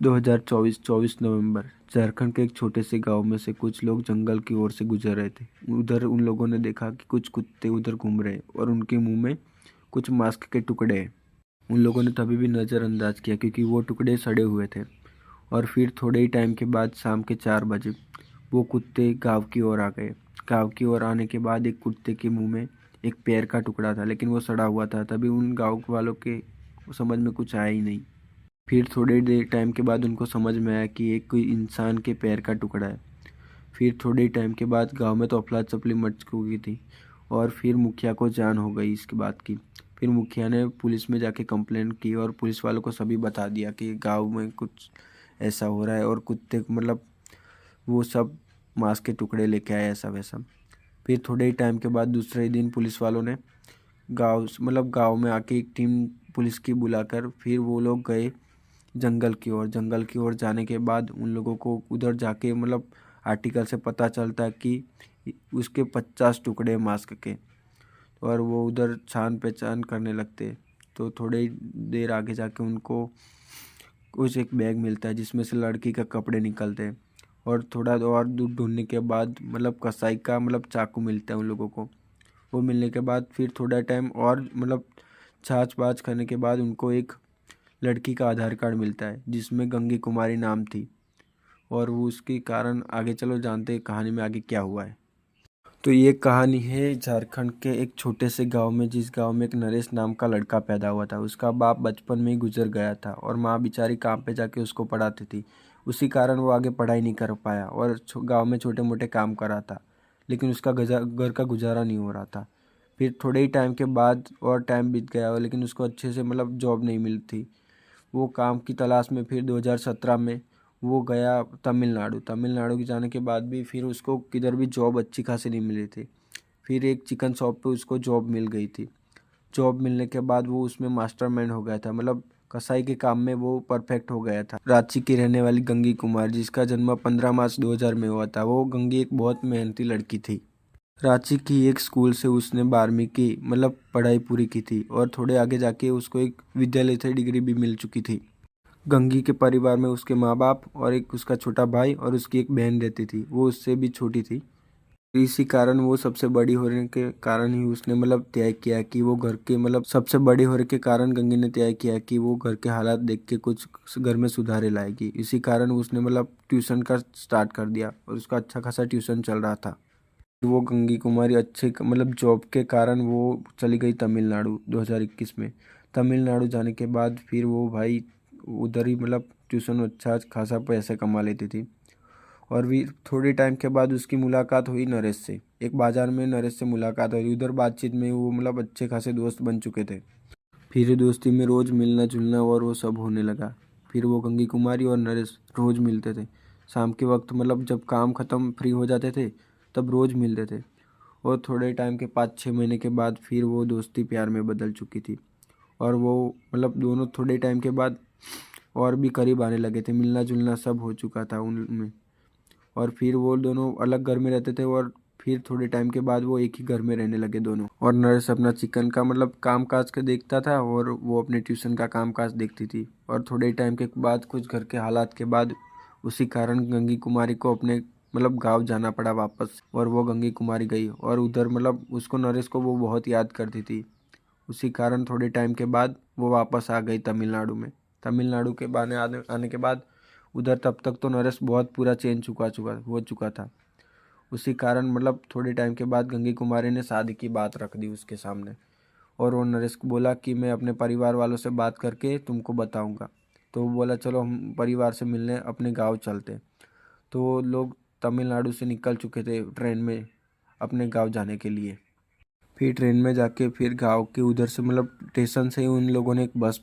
2024 24 नवंबर झारखंड के एक छोटे से गांव में से कुछ लोग जंगल की ओर से गुजर रहे थे। उधर उन लोगों ने देखा कि कुछ कुत्ते उधर घूम रहे और उनके मुंह में कुछ मांस के टुकड़े हैं। उन लोगों ने तभी भी नज़रअंदाज किया क्योंकि वो टुकड़े सड़े हुए थे। और फिर थोड़े ही टाइम के बाद शाम के 4 बजे वो कुत्ते गांव की ओर आ गए। गांव की ओर आने के बाद एक कुत्ते के मुंह में एक पैर का टुकड़ा था, लेकिन वो सड़ा हुआ था। तभी उन गाँव वालों के समझ में कुछ आया ही नहीं। फिर थोड़े देर टाइम के बाद उनको समझ में आया कि एक कोई इंसान के पैर का टुकड़ा है। फिर थोड़े टाइम के बाद गांव में तो अफरा तफरी मच चुकी थी और फिर मुखिया को जान हो गई इसकी बात की। फिर मुखिया ने पुलिस में जाके कंप्लेंट की और पुलिस वालों को सभी बता दिया कि गांव में कुछ ऐसा हो रहा है और कुत्ते मतलब वो सब मांस के टुकड़े लेके आए ऐसा वैसा। फिर थोड़े ही टाइम के बाद दूसरे ही दिन पुलिस वालों ने गांव में आके एक टीम पुलिस की बुलाकर फिर वो लोग गए जंगल की ओर जाने के बाद उन लोगों को उधर जाके आर्टिकल से पता चलता है कि उसके 50 टुकड़े मास्क के। और वो उधर छान पहचान करने लगते। तो थोड़े ही देर आगे जाके उनको कुछ एक बैग मिलता है जिसमें से लड़की का कपड़े निकलते हैं। और थोड़ा और दूर ढूंढने के बाद कसाई का चाकू मिलता है उन लोगों को। वो मिलने के बाद फिर थोड़ा टाइम और छाछ बाछ करने के बाद उनको एक लड़की का आधार कार्ड मिलता है जिसमें गंगी कुमारी नाम थी। और वो उसके कारण आगे चलो जानते हैं कहानी में आगे क्या हुआ है। तो ये कहानी है झारखंड के एक छोटे से गांव में, जिस गांव में एक नरेश नाम का लड़का पैदा हुआ था। उसका बाप बचपन में ही गुजर गया था और माँ बेचारी काम पे जाके उसको पढ़ाती थी। उसी कारण वो आगे पढ़ाई नहीं कर पाया और गांव में छोटे मोटे काम कर रहा था, लेकिन उसका घर का गुजारा नहीं हो रहा था। फिर थोड़े ही टाइम के बाद और टाइम बीत गया लेकिन उसको अच्छे से जॉब नहीं मिली थी। वो काम की तलाश में फिर 2017 में वो गया तमिलनाडु। तमिलनाडु के जाने के बाद भी फिर उसको किधर भी जॉब अच्छी खासी नहीं मिली थी। फिर एक चिकन शॉप पे उसको जॉब मिल गई थी। जॉब मिलने के बाद वो उसमें मास्टरमाइंड हो गया था, कसाई के काम में वो परफेक्ट हो गया था। रांची की रहने वाली गंगी कुमार, जिसका जन्म 15 मार्च 2000 में हुआ था, वो गंगी एक बहुत मेहनती लड़की थी। रांची की एक स्कूल से उसने 12वीं की पढ़ाई पूरी की थी और थोड़े आगे जाके उसको एक विद्यालय से डिग्री भी मिल चुकी थी। गंगी के परिवार में उसके माँ बाप और एक उसका छोटा भाई और उसकी एक बहन रहती थी। वो उससे भी छोटी थी। इसी कारण वो सबसे बड़ी होने के कारण ही उसने तय किया कि वो घर के सबसे बड़ी होने के कारण गंगी ने तय किया कि वो घर के हालात देख के कुछ घर में सुधारे लाएगी। इसी कारण उसने ट्यूशन का स्टार्ट कर दिया और उसका अच्छा खासा ट्यूशन चल रहा था। वो गंगी कुमारी अच्छे जॉब के कारण वो चली गई तमिलनाडु 2021 में। तमिलनाडु जाने के बाद फिर वो भाई उधर ही ट्यूशन में अच्छा खासा पैसे कमा लेती थी। और भी थोड़े टाइम के बाद उसकी मुलाकात हुई नरेश से। एक बाजार में नरेश से मुलाकात हुई। उधर बातचीत में वो अच्छे खासे दोस्त बन चुके थे। फिर दोस्ती में रोज़ मिलना जुलना और वो सब होने लगा। फिर वो गंगी कुमारी और नरेश रोज़ मिलते थे। शाम के वक्त जब काम ख़त्म फ्री हो जाते थे तब रोज़ मिलते थे। और थोड़े टाइम के 5-6 महीने के बाद फिर वो दोस्ती प्यार में बदल चुकी थी। और वो दोनों थोड़े टाइम के बाद और भी करीब आने लगे थे। मिलना जुलना सब हो चुका था उनमें। और फिर वो दोनों अलग घर में रहते थे और फिर थोड़े टाइम के बाद वो एक ही घर में रहने लगे दोनों। और नर्स अपना चिकन का काम काज का देखता था और वो अपने ट्यूशन का काम काज देखती थी। और थोड़े टाइम के बाद कुछ घर के हालात के बाद उसी कारण गंगी कुमारी को अपने गाँव जाना पड़ा वापस। और वो गंगी कुमारी गई और उधर उसको नरेश को वो बहुत याद करती थी। उसी कारण थोड़े टाइम के बाद वो वापस आ गई तमिलनाडु में। तमिलनाडु के आने के बाद उधर तब तक तो नरेश बहुत पूरा चेंज हो चुका था। उसी कारण थोड़े टाइम के बाद गंगी कुमारी ने शादी की बात रख दी उसके सामने। और वो नरेश को बोला कि मैं अपने परिवार वालों से बात करके तुमको बताऊंगा। तो वो बोला चलो हम परिवार से मिलने अपने गांव चलते। तो वो लोग तमिलनाडु से निकल चुके थे ट्रेन में अपने गांव जाने के लिए। फिर ट्रेन में जाके फिर गांव के उधर से स्टेशन से ही उन लोगों ने एक बस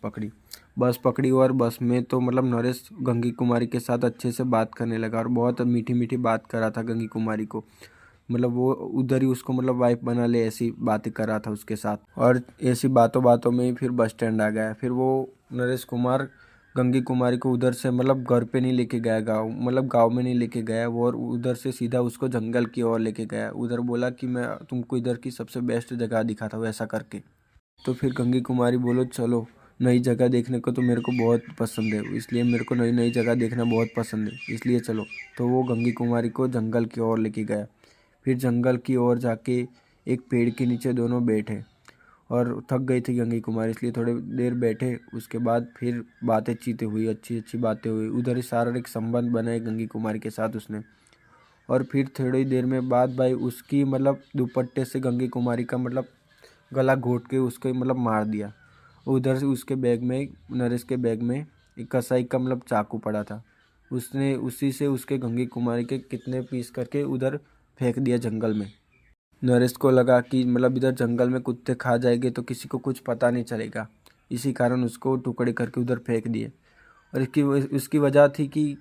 पकड़ी और बस में तो नरेश गंगी कुमारी के साथ अच्छे से बात करने लगा और बहुत मीठी मीठी बात कर रहा था गंगी कुमारी को। वो उधर ही उसको वाइफ बना ले ऐसी बातें कर रहा था उसके साथ। और ऐसी बातों बातों में ही फिर बस स्टैंड आ गया। फिर वो नरेश कुमार गंगी कुमारी को उधर से घर पे नहीं लेके गया, गाँव में नहीं लेके गया वो, और उधर से सीधा उसको जंगल की ओर लेके गया। उधर बोला कि मैं तुमको इधर की सबसे बेस्ट जगह दिखाता हूँ ऐसा करके। तो फिर गंगी कुमारी बोलो चलो नई जगह देखने को तो मेरे को बहुत पसंद है, इसलिए मेरे को नई नई जगह देखना बहुत पसंद है, इसलिए चलो। तो वो गंगी कुमारी को जंगल की ओर लेके गया। फिर जंगल की ओर जाके एक पेड़ के नीचे दोनों बैठे और थक गई थी गंगी कुमारी, इसलिए थोड़ी देर बैठे। उसके बाद फिर बातें चीतें हुई, अच्छी अच्छी बातें हुई। उधर ही शारीरिक संबंध बनाए गंगी कुमारी के साथ उसने। और फिर थोड़ी देर में बाद भाई उसकी मतलब दुपट्टे से गंगी कुमारी का मतलब गला घोट के उसको मतलब मार दिया। उधर से उसके बैग में, नरेश के बैग में एक कसाई का मतलब चाकू पड़ा था। उसने उसी से उसके गंगी कुमारी के कितने पीस करके उधर फेंक दिया जंगल में। नरेश को लगा कि मतलब इधर जंगल में कुत्ते खा जाएंगे तो किसी को कुछ पता नहीं चलेगा, इसी कारण उसको टुकड़े करके उधर फेंक दिए। और उसकी वजह थी कि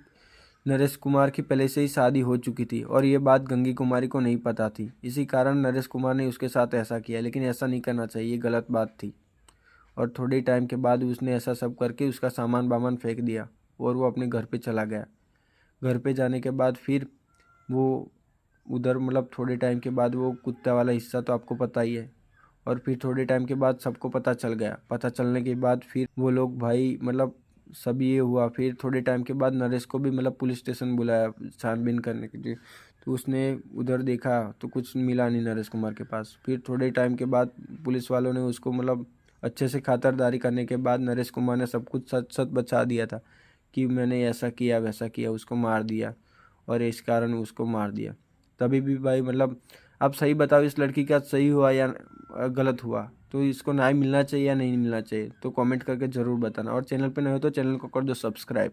नरेश कुमार की पहले से ही शादी हो चुकी थी और ये बात गंगी कुमारी को नहीं पता थी, इसी कारण नरेश कुमार ने उसके साथ ऐसा किया। लेकिन ऐसा नहीं करना चाहिए, ये गलत बात थी। और थोड़े टाइम के बाद उसने ऐसा सब करके उसका सामान वामान फेंक दिया और वो अपने घर पे चला गया। घर पे जाने के बाद फिर वो उधर मतलब थोड़े टाइम के बाद वो कुत्ता वाला हिस्सा तो आपको पता ही है। और फिर थोड़े टाइम के बाद सबको पता चल गया। पता चलने के बाद फिर वो लोग भाई मतलब सब ये हुआ। फिर थोड़े टाइम के बाद नरेश को भी मतलब पुलिस स्टेशन बुलाया छानबीन करने के लिए। तो उसने उधर देखा तो कुछ मिला नहीं नरेश कुमार के पास। फिर थोड़े टाइम के बाद पुलिस वालों ने उसको मतलब अच्छे से खातिरदारी करने के बाद नरेश कुमार ने सब कुछ सच सच बता दिया था कि मैंने ऐसा किया वैसा किया, उसको मार दिया और इस कारण उसको मार दिया। तभी भी भाई मतलब आप सही बताओ, इस लड़की का सही हुआ या गलत हुआ? तो इसको न्याय मिलना चाहिए या नहीं मिलना चाहिए? तो कमेंट करके ज़रूर बताना। और चैनल पे नए हो तो चैनल को कर दो सब्सक्राइब।